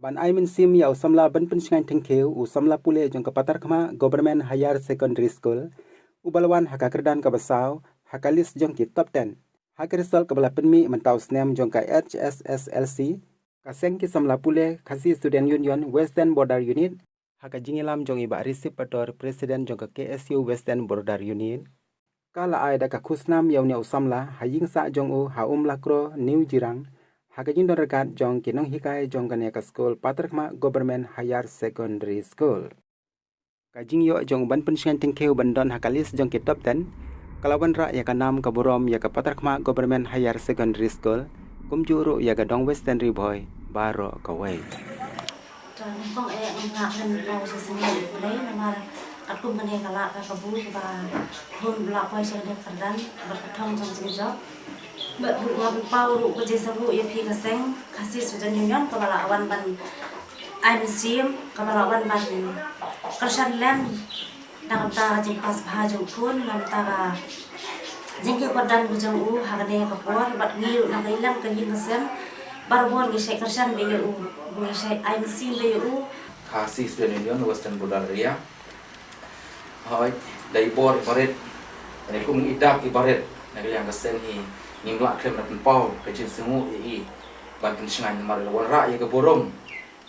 Ban ai min sim ya usamla ban pensingan tengkeu usamla pule jong kepatar kema Government Higher Secondary School ubalwan haka kerdan ka basau hakalis jong ki top 10 haka result kabala penmi mentau snem jong ka HSSLC kaseng ki samla pule khasi student union Western Border Unit haka jingilam jong iba receive pator president jong ka KSU Western Border Unit kala ai da ka khusnam yaunya usamla haying sa jong u haum lakro New Jirang Hakajin don rekat jong kinong hikai jong kanya ka school Paterkma Government Higher Secondary School. Kajing yo jong ban pensian tingkeu bandon hakalis jong ki top 10. Kalawan ra ya ka nam ka burom ya ka Paterkma Government Higher Secondary School. Kumjuru ya ka dong Western Riboy baro ka way. Kong ngak ngan lau sesengit mulai namar aku menhe kala ka kabu ba hun bla koi sel de kerdan berketong jong sejok. Mbak Bu Pau ru kerja sabu ya pi kaseng kasih sudah nyunyon kepala awan ban ai museum kepala awan ban kersan lem dalam ta jeng pas bhajong pun dalam ta jeng ke padan bujang u hagane kapor bat ngiu na kailang kanyin kasem barbon gi shek kersan be u gi shek ai museum be u kasih student union Western Border area hoi dai bor baret ni kum idap ibaret na kailang kasem hi nimla klem na pau kecil semu i ban pensingan mar lawan ra ya ke borom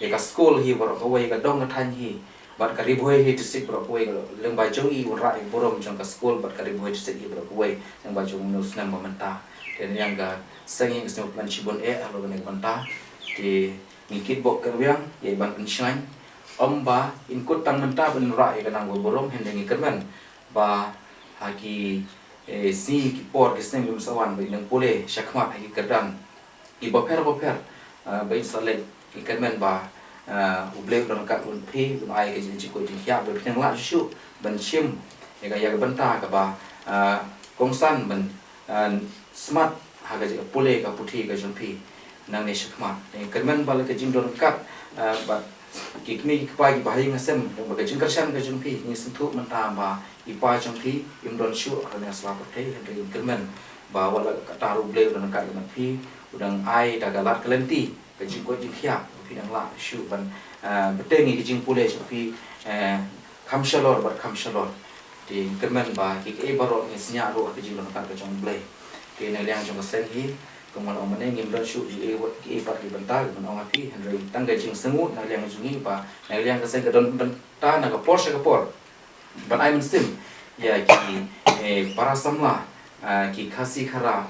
ya ka school hi bor ko wei ka dong ka than hi bat ka riboy hi tisik bor ko wei leng ba jong i ra ya borom jong ka school bat ka riboy tisik hi bor ko wei leng ba jong nus nam menta dan yang ga senging semu plan cibon alo ne menta di ngikit bok ka wiang ya ban pensingan omba inkut tang menta ben ra ya ka nang borom hendeng ikerman ba haki si kipor kiseng lum sawan bai nang pole syakmat hagi kerdan iba per bai salek ikanmen ba uble don kat un phi un ai ke ji ko ji hya bai phnang la shu ban chim ya ga banta ka ba kongsan ban smart haga ji pole ka puthi ka jun phi nang ne syakmat ikanmen ba la ke jing don kat ba kikmi kpai bahai ngasem ba ke jing kersan ka jun phi ni sentu menta ba ipa jangki imdon shu karena selamat teh henry kerman bawa taruh beliau dan kat dengan pi udang ai dagalat kelenti kejing ko jingkia pi nang la shu ban betengi kejing pule pi kamshalor bar kamshalor di kerman ba ki baro ni snya ro kejing dan kat kejong blai ki nang liang jong sen hi kemal omane ngimdon shu di ki par di bentar men pi henry tangga jing sengut nang liang jungi ba nang liang kesen kedon bentar nang Porsche kapor But I'm sim ya ki para samla ki khasi khara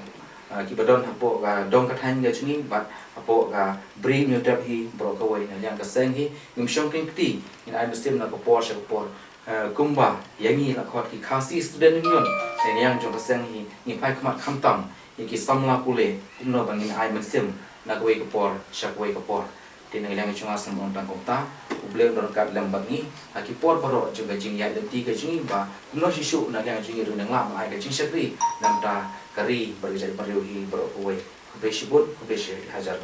ki badon hapo ga dong kathan ga chuni but hapo ga bring new tap hi bro ka wai na yang ka seng hi nim shong king ti in I'm sim na ko Porsche por kumba yangi la khot ki khasi student union sen yang jong ka seng hi ni pai khmat kham tam ki samla pule kumno bangin I'm sim na ko wai ka por shak wai ka por tin nang chunga sam on tang kota ublem don kat lambat ni aki por baro juga jing ya denti ka jing ba kumno shishu na yang jing ru nang lam ai ka jing shakri nam ta kari bari jai bari hi baro ko wei ko be shibut ko be she hajar